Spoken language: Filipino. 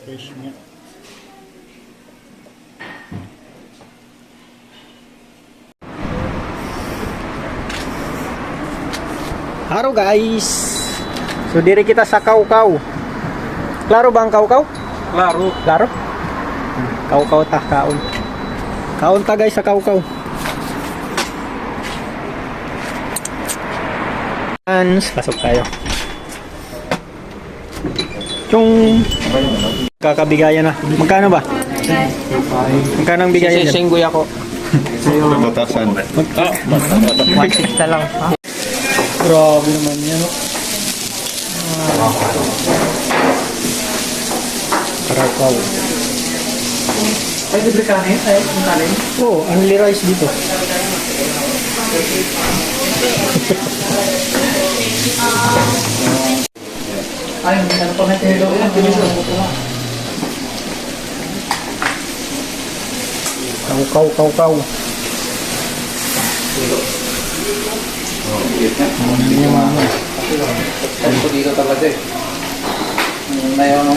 Fresh niya. Haro guys. So diri kita sa Kaw-Kaw. Klaro ba ang Kaw-Kaw? Klaro. Klaro? Kaw-Kaw ta kaon. Kaon ta guys sa Kaw-Kaw. Pasok tayo. Yung kakabigayan na. Magkano ba? Magkano ang bigayan dyan? Sisinggoy ako. Batasan. 1.6 na lang. Grabe naman yan. Kaw-Kaw. Ay, libre kanin? Ay, kung kanin? Oo, only rice dito. Ay, ano pa natin yung Kaw-Kaw, Kaw-Kaw. Ano yung mga Ano dito talaga eh. Na yung